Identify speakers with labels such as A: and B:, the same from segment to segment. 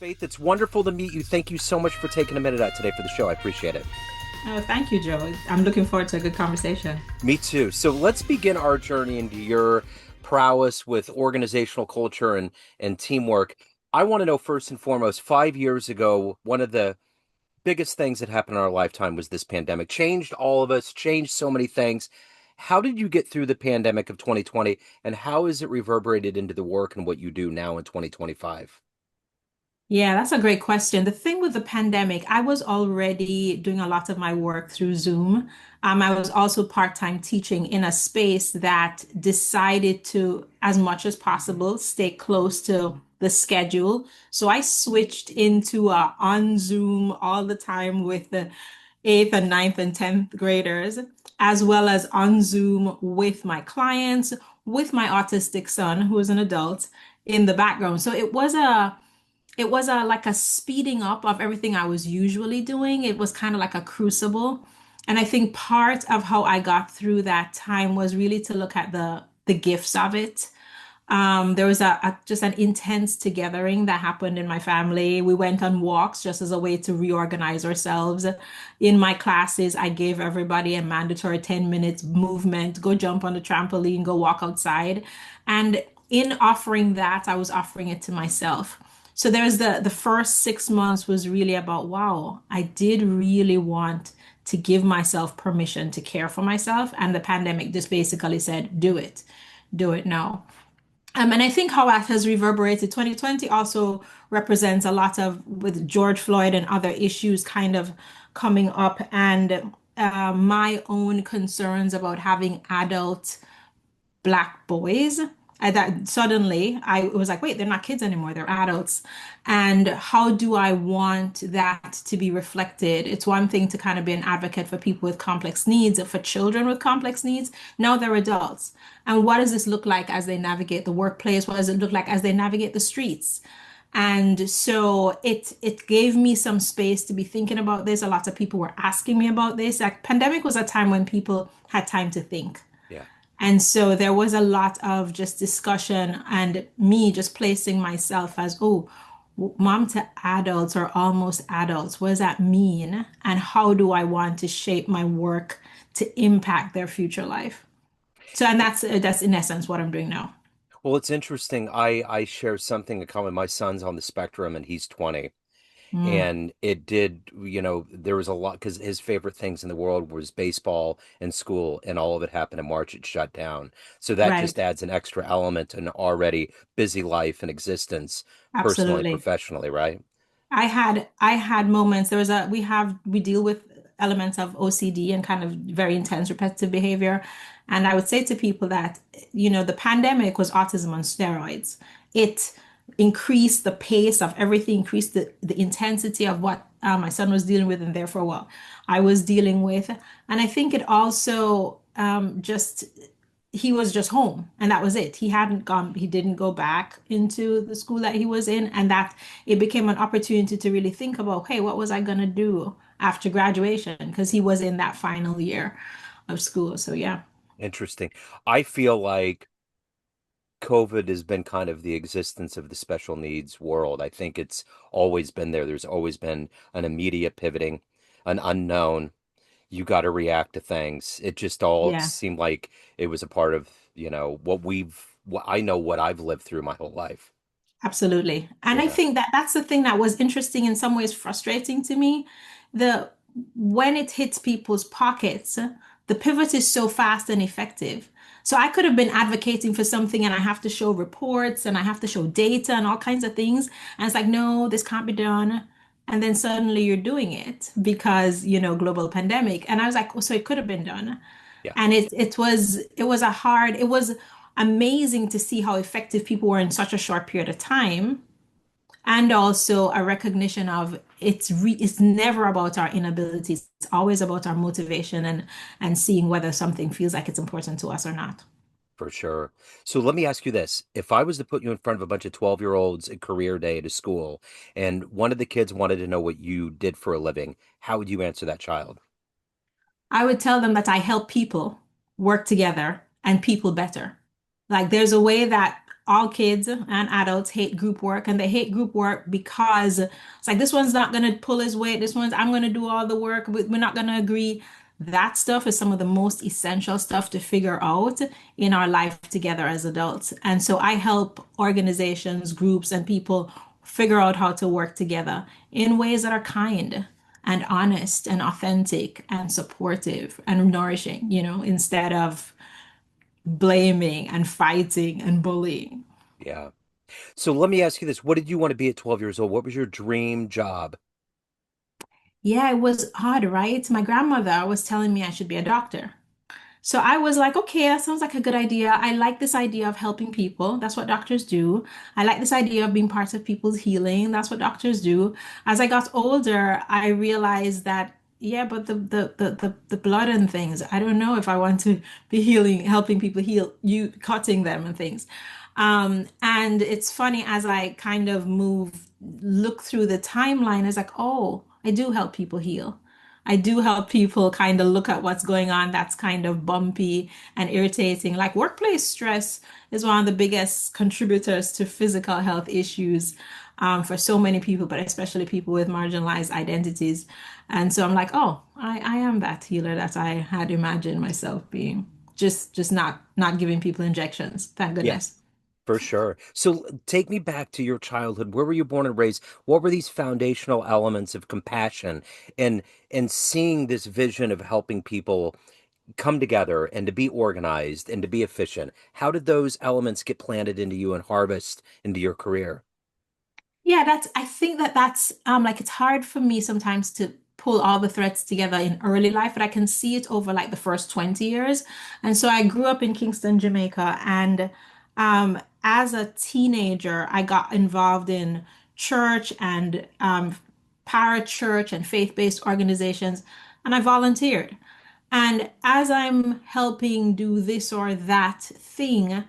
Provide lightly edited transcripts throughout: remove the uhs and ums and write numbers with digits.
A: Faith, it's wonderful to meet you. Thank you so much for taking a minute out today for the show. I appreciate it.
B: Oh, thank you, Joe. I'm looking forward to a good conversation.
A: Me too. So let's begin our journey into your prowess with organizational culture and teamwork. I want to know first and foremost, 5 years ago, one of the biggest things that happened in our lifetime was this pandemic. Changed all of us, changed so many things. How did you get through the pandemic of 2020, and how is it reverberated into the work and what you do now in 2025?
B: Yeah, that's a great question. The thing with the pandemic, I was already doing a lot of my work through Zoom. I was also part-time teaching in a space that decided to, as much as possible, stay close to the schedule. So I switched into on Zoom all the time with the eighth and ninth and 10th graders, as well as on Zoom with my clients, with my autistic son, who is an adult, in the background. So it was like a speeding up of everything I was usually doing. It was kind of like a crucible. And I think part of how I got through that time was really to look at the gifts of it. There was just an intense togethering that happened in my family. We went on walks just as a way to reorganize ourselves. In my classes, I gave everybody a mandatory 10 minutes movement, go jump on the trampoline, go walk outside. And in offering that, I was offering it to myself. So there's the first 6 months was really about, wow, I did really want to give myself permission to care for myself. And the pandemic just basically said, do it now. And I think how that has reverberated, 2020 also represents a lot of with George Floyd and other issues kind of coming up, and my own concerns about having adult Black boys. That suddenly I was like, wait, they're not kids anymore, they're adults. And how do I want that to be reflected? It's one thing to kind of be an advocate for people with complex needs, or for children with complex needs. Now they're adults. And what does this look like as they navigate the workplace? What does it look like as they navigate the streets? And so it gave me some space to be thinking about this. A lot of people were asking me about this. Like pandemic was a time when people had time to think.
A: Yeah.
B: And so there was a lot of just discussion and me just placing myself as, oh, mom to adults or almost adults. What does that mean? And how do I want to shape my work to impact their future life? So, and that's in essence what I'm doing now.
A: Well, it's interesting. I share something in common. My son's on the spectrum and he's 20.
B: Mm,
A: And it did, there was a lot because his favorite things in the world was baseball and school, and all of it happened in March. It shut down. So that just
B: right.
A: adds an extra element to an already busy life and existence, personally,
B: Absolutely.
A: professionally, right?
B: I had moments. We deal with elements of OCD and kind of very intense repetitive behavior. And I would say to people that, the pandemic was autism on steroids. It increased the pace of everything, increased the intensity of what my son was dealing with, and therefore what I was dealing with. And I think it also just he was just home and that was it. He didn't go back into the school that he was in, and that it became an opportunity to really think about, hey, what was I going to do after graduation? Because he was in that final year of school. So yeah.
A: Interesting. I feel like COVID has been kind of the existence of the special needs world. I think it's always been there. There's always been an immediate pivoting, an unknown. You got to react to things. It just all
B: Yeah,
A: seemed like it was a part of, what I know what I've lived through my whole life.
B: absolutely. And I
A: Yeah.
B: think that that's the thing that was interesting, in some ways frustrating to me. The When it hits people's pockets, the pivot is so fast and effective. So I could have been advocating for something and I have to show reports and I have to show data and all kinds of things. And it's like, no, this can't be done. And then suddenly you're doing it because, global pandemic. And I was like, oh, so it could have been done.
A: Yeah,
B: And it was amazing to see how effective people were in such a short period of time, and also a recognition of it's never about our inabilities. It's always about our motivation and seeing whether something feels like it's important to us or not.
A: for sure. So let me ask you this. If I was to put you in front of a bunch of 12-year-olds at career day at a school, and one of the kids wanted to know what you did for a living, how would you answer that child?
B: I would tell them that I help people work together and people better. Like there's a way that all kids and adults hate group work, and they hate group work because it's like this one's not going to pull his weight, this one's I'm going to do all the work, we're not going to agree. That stuff is some of the most essential stuff to figure out in our life together as adults. And so I help organizations, groups, and people figure out how to work together in ways that are kind and honest and authentic and supportive and nourishing, instead of blaming and fighting and bullying.
A: Yeah. So let me ask you this. What did you want to be at 12 years old? What was your dream job?
B: Yeah, it was odd, right? My grandmother was telling me I should be a doctor. So I was like, okay, that sounds like a good idea. I like this idea of helping people. That's what doctors do. I like this idea of being part of people's healing. That's what doctors do. As I got older, I realized that, yeah, but the blood and things, I don't know if I want to be healing, helping people heal, you cutting them and things. And it's funny as I kind of look through the timeline, it's like, oh, I do help people heal. I do help people kind of look at what's going on that's kind of bumpy and irritating. Like workplace stress is one of the biggest contributors to physical health issues for so many people, but especially people with marginalized identities. And so I'm like, oh, I am that healer that I had imagined myself being. Just not giving people injections. Thank
A: Yeah,
B: goodness.
A: for sure. So take me back to your childhood. Where were you born and raised? What were these foundational elements of compassion and seeing this vision of helping people come together and to be organized and to be efficient? How did those elements get planted into you and harvest into your career?
B: Yeah, I think that's like it's hard for me sometimes to pull all the threads together in early life, but I can see it over like the first 20 years. And so I grew up in Kingston, Jamaica, and as a teenager, I got involved in church and parachurch and faith-based organizations, and I volunteered. And as I'm helping do this or that thing,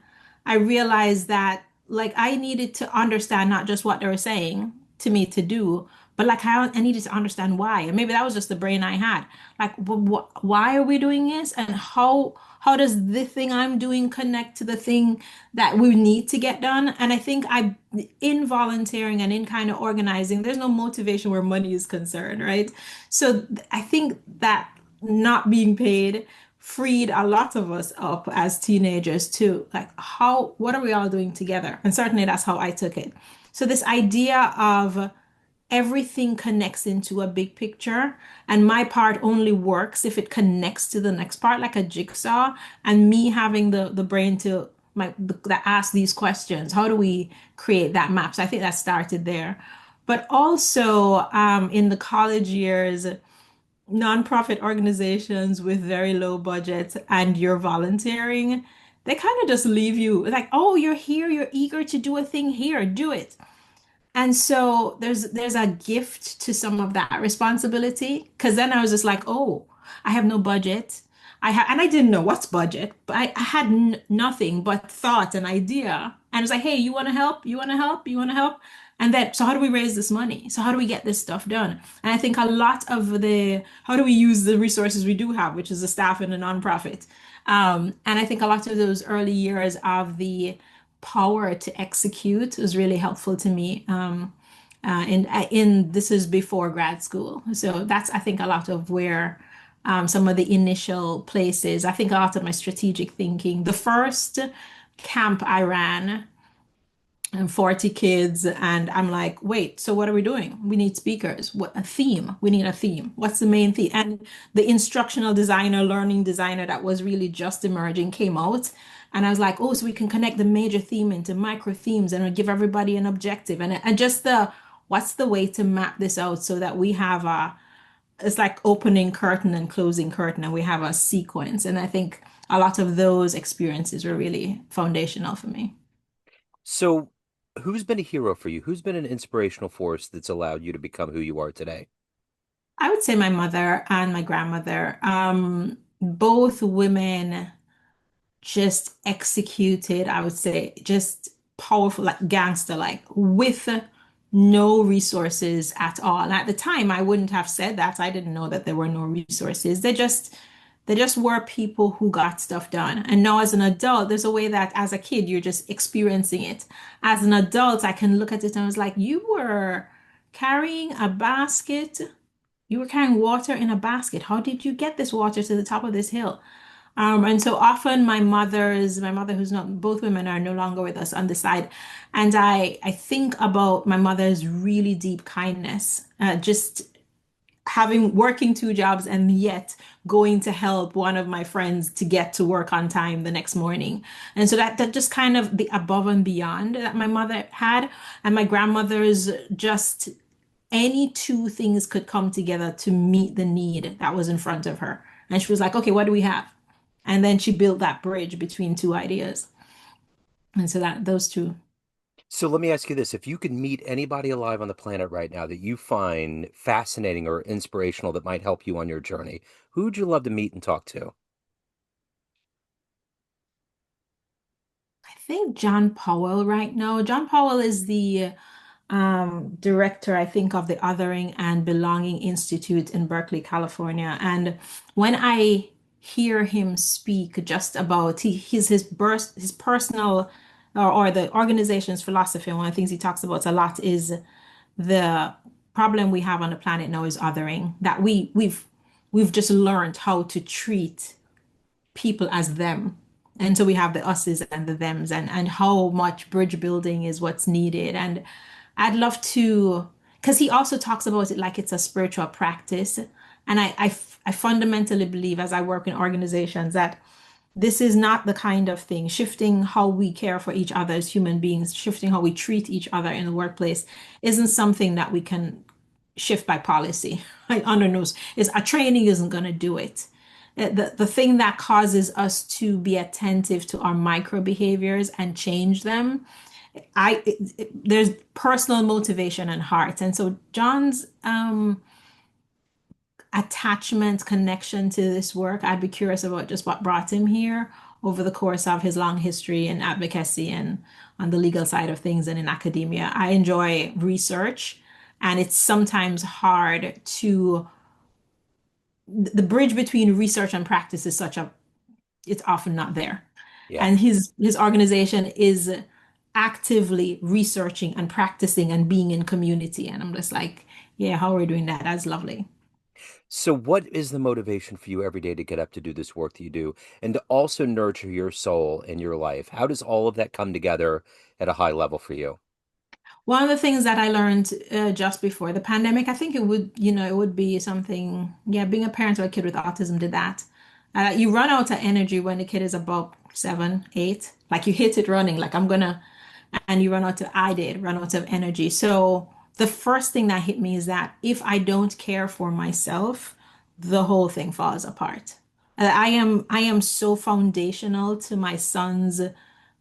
B: I realized that like I needed to understand not just what they were saying to me to do, but like I needed to understand why. And maybe that was just the brain I had. Like, why are we doing this? And how does the thing I'm doing connect to the thing that we need to get done? And I think in volunteering and in kind of organizing, there's no motivation where money is concerned, right? So I think that not being paid freed a lot of us up as teenagers too. Like what are we all doing together? And certainly that's how I took it. So this idea of everything connects into a big picture, and my part only works if it connects to the next part, like a jigsaw, and me having the brain to that ask these questions. How do we create that map? So I think that started there. But also in the college years, nonprofit organizations with very low budgets and you're volunteering, they kind of just leave you like, oh, you're here, you're eager to do a thing here, do it. And so there's a gift to some of that responsibility. Because then I was just like, oh, I have no budget. And I didn't know what's budget, but I had n nothing but thought and idea. And it was like, hey, you want to help? You want to help? You want to help? And then, so how do we raise this money? So how do we get this stuff done? And I think a lot of how do we use the resources we do have, which is the staff and the nonprofit? And I think a lot of those early years of the power to execute was really helpful to me. In this is before grad school, so that's I think a lot of where some of the initial places. I think a lot of my strategic thinking. The first camp I ran, and 40 kids, and I'm like, wait, so what are we doing? We need speakers. What a theme? We need a theme. What's the main theme? And the instructional designer, learning designer that was really just emerging came out. And I was like, oh, so we can connect the major theme into micro themes and give everybody an objective. And just what's the way to map this out so that we have it's like opening curtain and closing curtain and we have a sequence. And I think a lot of those experiences were really foundational for me.
A: So who's been a hero for you? Who's been an inspirational force that's allowed you to become who you are today?
B: I would say my mother and my grandmother. Both women just executed, I would say, just powerful, like gangster, like with no resources at all. And at the time, I wouldn't have said that. I didn't know that there were no resources. They just They just were people who got stuff done. And now, as an adult, there's a way that as a kid, you're just experiencing it. As an adult, I can look at it and I was like, you were carrying a basket. You were carrying water in a basket. How did you get this water to the top of this hill? And so often my mother who's not, both women are no longer with us on the side. And I think about my mother's really deep kindness, just having working two jobs and yet going to help one of my friends to get to work on time the next morning. And so that just kind of the above and beyond that my mother had, and my grandmother's just any two things could come together to meet the need that was in front of her. And she was like, okay, what do we have? And then she built that bridge between two ideas. And so that those two.
A: So let me ask you this. If you could meet anybody alive on the planet right now that you find fascinating or inspirational that might help you on your journey, who would you love to meet and talk to?
B: I think John Powell right now. John Powell is the director, I think, of the Othering and Belonging Institute in Berkeley, California. And when I hear him speak just about his personal or the organization's philosophy, and one of the things he talks about a lot is the problem we have on the planet now is othering, that we've just learned how to treat people as them. And so we have the us's and the thems, and how much bridge building is what's needed. And I'd love to, because he also talks about it like it's a spiritual practice. And I fundamentally believe, as I work in organizations, that this is not the kind of thing, shifting how we care for each other as human beings, shifting how we treat each other in the workplace isn't something that we can shift by policy. I under knows is a training isn't going to do it. The thing that causes us to be attentive to our micro behaviors and change them, there's personal motivation and heart. And so John's attachment connection to this work, I'd be curious about just what brought him here over the course of his long history in advocacy and on the legal side of things and in academia. I enjoy research, and it's sometimes hard to the bridge between research and practice is such a it's often not there.
A: Yeah.
B: And his organization is actively researching and practicing and being in community. And I'm just like, yeah, how are we doing that? That's lovely.
A: So what is the motivation for you every day to get up to do this work that you do and to also nurture your soul and your life? How does all of that come together at a high level for you?
B: One of the things that I learned just before the pandemic, I think it would, it would be something, yeah, being a parent of a kid with autism did that. You run out of energy when the kid is about 7, 8. Like you hit it running, like I'm gonna, and you run out of, I did run out of energy. So the first thing that hit me is that if I don't care for myself, the whole thing falls apart. I am so foundational to my son's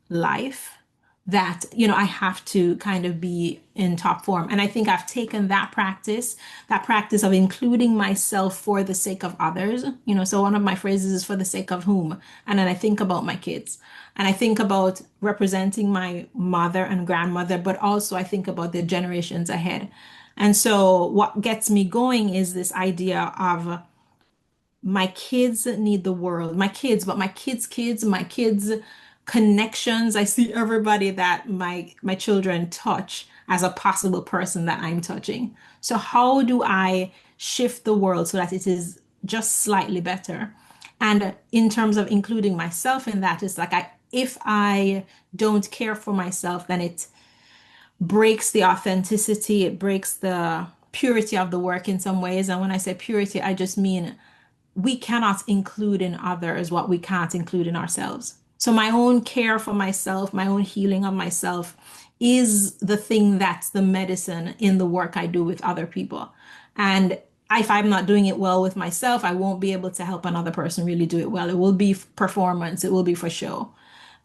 B: life that I have to kind of be in top form. And I think I've taken that practice of including myself for the sake of others. So one of my phrases is for the sake of whom. And then I think about my kids, and I think about representing my mother and grandmother, but also I think about the generations ahead. And so what gets me going is this idea of my kids need the world, my kids, but my kids, my kids' connections. I see everybody that my children touch as a possible person that I'm touching. So how do I shift the world so that it is just slightly better? And in terms of including myself in that, it's like if I don't care for myself, then it breaks the authenticity, it breaks the purity of the work in some ways. And when I say purity, I just mean we cannot include in others what we can't include in ourselves. So my own care for myself, my own healing of myself is the thing that's the medicine in the work I do with other people. And if I'm not doing it well with myself, I won't be able to help another person really do it well. It will be performance, it will be for show.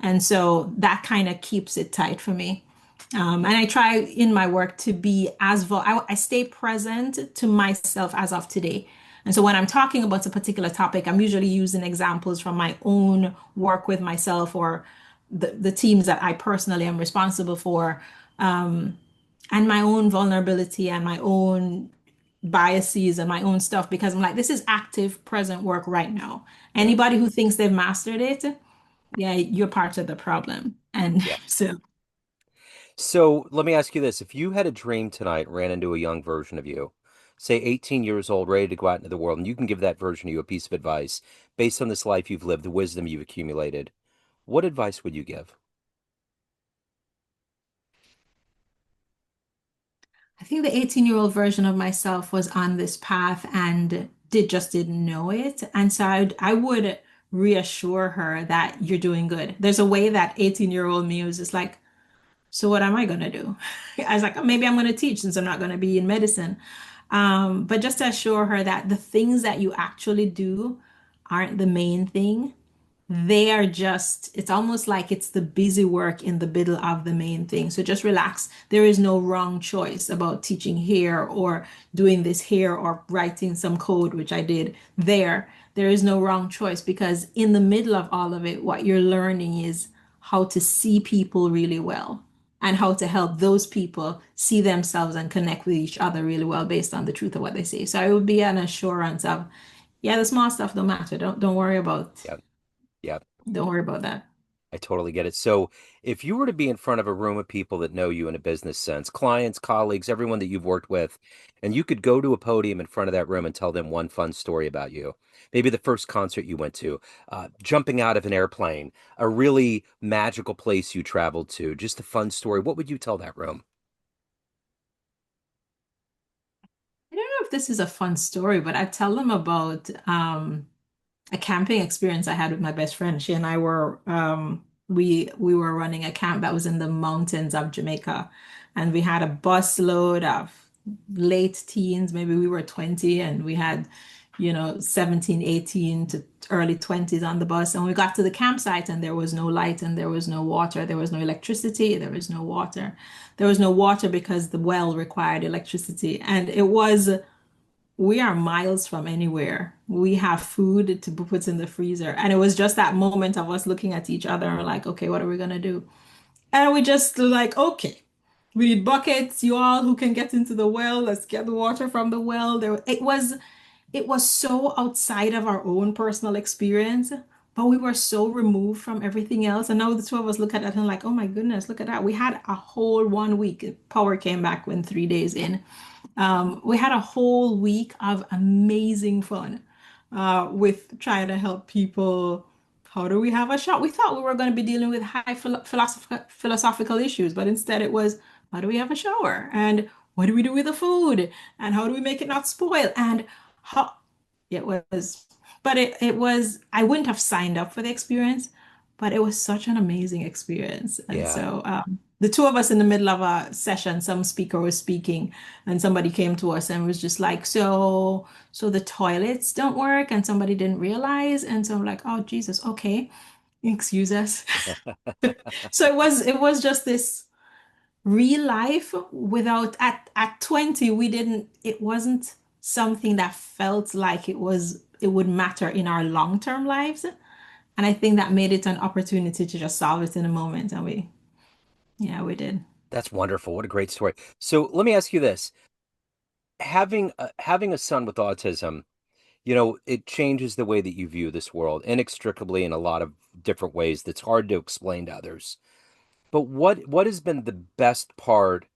B: And so that kind of keeps it tight for me. And I try in my work to be I stay present to myself as of today. And so when I'm talking about a particular topic, I'm usually using examples from my own work with myself or the teams that I personally am responsible for, and my own vulnerability and my own biases and my own stuff because I'm like, this is active present work right now.
A: Yeah.
B: Anybody who thinks they've mastered it, yeah, you're part of the problem. And
A: Yeah.
B: so
A: So let me ask you this. If you had a dream tonight, and ran into a young version of you, say 18 years old, ready to go out into the world, and you can give that version of you a piece of advice based on this life you've lived, the wisdom you've accumulated, what advice would you give?
B: I think the 18-year-old version of myself was on this path and didn't know it. And so I would reassure her that you're doing good. There's a way that 18-year-old me was just like, so what am I gonna do? I was like, "Oh, maybe I'm gonna teach since I'm not gonna be in medicine." But just to assure her that the things that you actually do aren't the main thing. They are just, it's almost like it's the busy work in the middle of the main thing. So just relax. There is no wrong choice about teaching here or doing this here or writing some code, which I did there. There is no wrong choice because in the middle of all of it, what you're learning is how to see people really well and how to help those people see themselves and connect with each other really well based on the truth of what they say. So it would be an assurance of, yeah, the small stuff don't matter.
A: Yeah. Yeah.
B: Don't worry about that.
A: I totally get it. So, if you were to be in front of a room of people that know you in a business sense, clients, colleagues, everyone that you've worked with, and you could go to a podium in front of that room and tell them one fun story about you, maybe the first concert you went to, jumping out of an airplane, a really magical place you traveled to, just a fun story, what would you tell that room?
B: I don't know if this is a fun story, but I tell them about a camping experience I had with my best friend. She and I were we were running a camp that was in the mountains of Jamaica, and we had a bus load of late teens, maybe we were 20, and we had, 17, 18 to early 20s on the bus. And we got to the campsite and there was no light and there was no water, there was no electricity, there was no water. There was no water because the well required electricity. And it was we are miles from anywhere. We have food to put in the freezer. And it was just that moment of us looking at each other and we're like, okay, what are we gonna do? And we just like, okay, we need buckets, you all who can get into the well, let's get the water from the well. It was so outside of our own personal experience, but we were so removed from everything else. And now the two of us look at that and like, oh my goodness, look at that. We had a whole 1 week. Power came back when 3 days in. We had a whole week of amazing fun with trying to help people. How do we have a shot? We thought we were going to be dealing with high philosophical issues, but instead it was, how do we have a shower? And what do we do with the food? And how do we make it not spoil? And how it was, but it was, I wouldn't have signed up for the experience, but it was such an amazing experience. And
A: Yeah,
B: so the two of us in the middle of a session, some speaker was speaking and somebody came to us and was just like, so the toilets don't work and somebody didn't realize. And so I'm like, oh Jesus, okay, excuse us. So it was just this real life without at 20 we didn't it wasn't something that felt like it would matter in our long-term lives. And I think that made it an opportunity to just solve it in a moment. And we did.
A: that's wonderful. What a great story. So, let me ask you this. Having a son with autism, it changes the way that you view this world inextricably in a lot of different ways that's hard to explain to others. But what has been the best part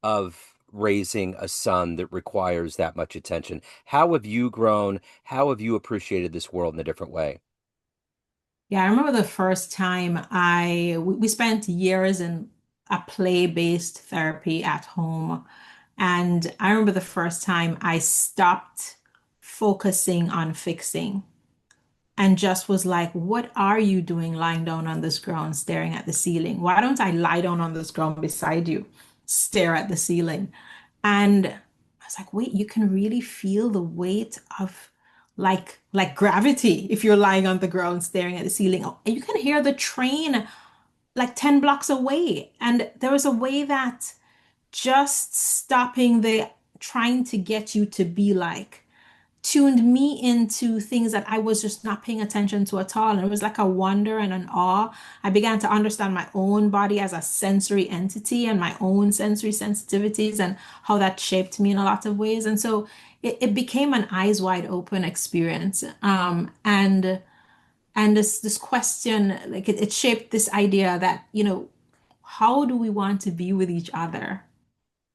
A: of raising a son that requires that much attention? How have you grown? How have you appreciated this world in a different way?
B: Yeah, I remember the first time we spent years in a play-based therapy at home. And I remember the first time I stopped focusing on fixing and just was like, what are you doing lying down on this ground staring at the ceiling? Why don't I lie down on this ground beside you, stare at the ceiling? And I was like, wait, you can really feel the weight of like gravity if you're lying on the ground staring at the ceiling. Oh, and you can hear the train like 10 blocks away. And there was a way that just stopping the trying to get you to be like tuned me into things that I was just not paying attention to at all. And it was like a wonder and an awe. I began to understand my own body as a sensory entity and my own sensory sensitivities and how that shaped me in a lot of ways. And so it became an eyes wide open experience. And this question, like it shaped this idea that, how do we want to be with each other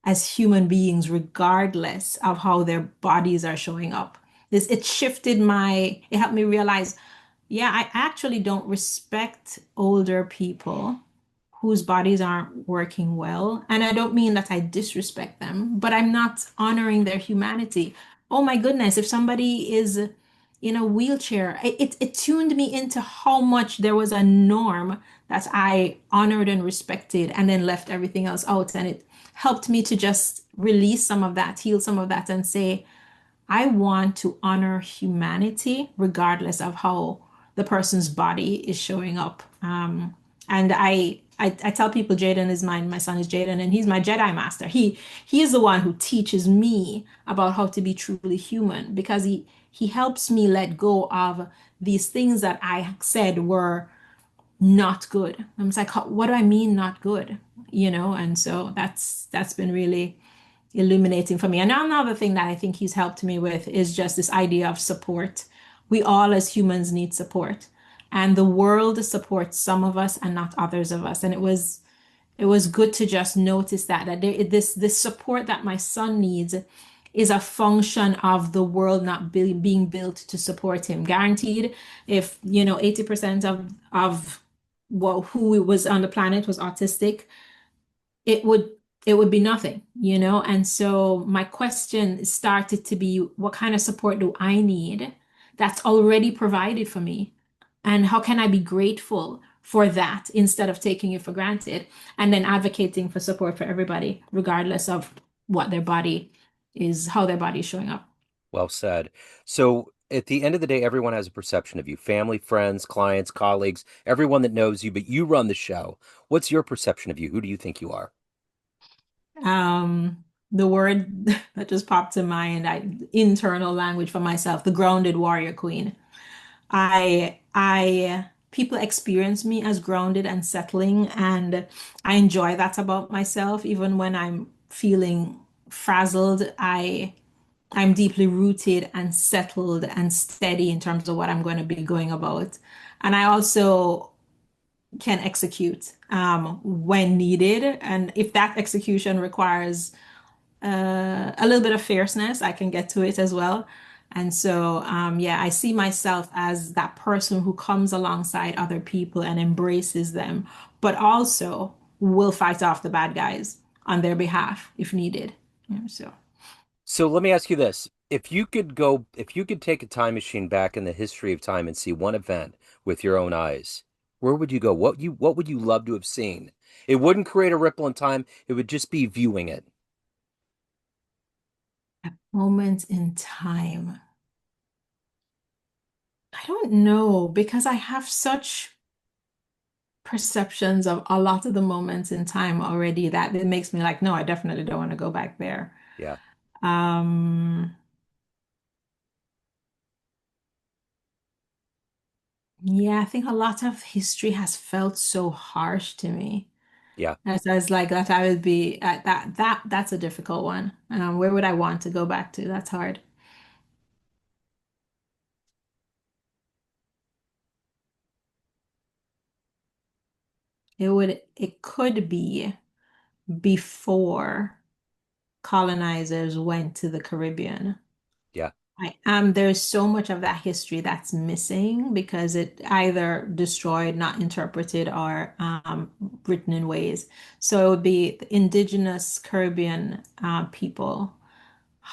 B: as human beings, regardless of how their bodies are showing up? It shifted it helped me realize, yeah, I actually don't respect older people whose bodies aren't working well. And I don't mean that I disrespect them, but I'm not honoring their humanity. Oh my goodness, if somebody is in a wheelchair, it tuned me into how much there was a norm that I honored and respected and then left everything else out. And it helped me to just release some of that, heal some of that, and say, I want to honor humanity regardless of how the person's body is showing up. And I tell people Jaden is mine. My son is Jaden, and he's my Jedi master. He is the one who teaches me about how to be truly human because he helps me let go of these things that I said were not good. I'm just like, what do I mean not good? And so that's been really illuminating for me. And another thing that I think he's helped me with is just this idea of support. We all as humans need support. And the world supports some of us and not others of us. And it was good to just notice that this support that my son needs is a function of the world not being built to support him. Guaranteed, if 80% of who was on the planet was autistic, it would be nothing. And so my question started to be, what kind of support do I need that's already provided for me? And how can I be grateful for that instead of taking it for granted? And then advocating for support for everybody, regardless of how their body is showing up.
A: Well said. So at the end of the day, everyone has a perception of you, family, friends, clients, colleagues, everyone that knows you, but you run the show. What's your perception of you? Who do you think you are?
B: The word that just popped to mind, internal language for myself, the grounded warrior queen. People experience me as grounded and settling, and I enjoy that about myself. Even when I'm feeling frazzled, I'm deeply rooted and settled and steady in terms of what I'm going to be going about. And I also can execute when needed. And if that execution requires a little bit of fierceness, I can get to it as well. And so, yeah, I see myself as that person who comes alongside other people and embraces them, but also will fight off the bad guys on their behalf if needed. So.
A: So let me ask you this. If you could take a time machine back in the history of time and see one event with your own eyes, where would you go? What would you love to have seen? It wouldn't create a ripple in time. It would just be viewing it.
B: Moments in time. I don't know because I have such perceptions of a lot of the moments in time already that it makes me like, no, I definitely don't want to go back there.
A: Yeah.
B: Um, yeah, I think a lot of history has felt so harsh to me.
A: Yeah.
B: As I was like that, I would be that's a difficult one. Where would I want to go back to? That's hard. It could be before colonizers went to the Caribbean.
A: Yeah.
B: There's so much of that history that's missing because it either destroyed, not interpreted, or written in ways. So it would be the indigenous Caribbean people.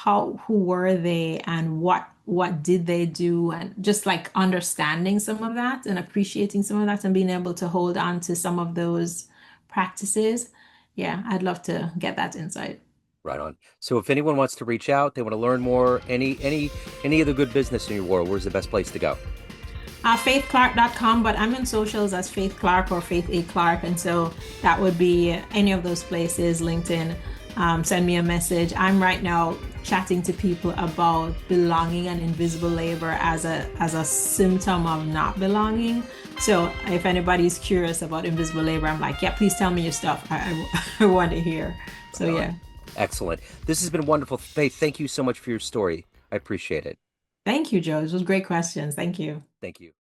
B: Who were they, and what did they do, and just like understanding some of that and appreciating some of that and being able to hold on to some of those practices. Yeah, I'd love to get that insight.
A: Right on. So if anyone wants to reach out, they want to learn more, any of the good business in your world, where's the best place to go?
B: Faithclarke.com, but I'm in socials as Faith Clarke or Faith A. Clarke. And so that would be any of those places, LinkedIn. send me a message. I'm right now chatting to people about belonging and invisible labor as a symptom of not belonging. So if anybody's curious about invisible labor, I'm like, yeah, please tell me your stuff. I want to hear. So
A: Right
B: yeah.
A: on. Excellent. This has been wonderful. Faith, thank you so much for your story. I appreciate it.
B: Thank you, Joe. This was great questions. Thank you.
A: Thank you.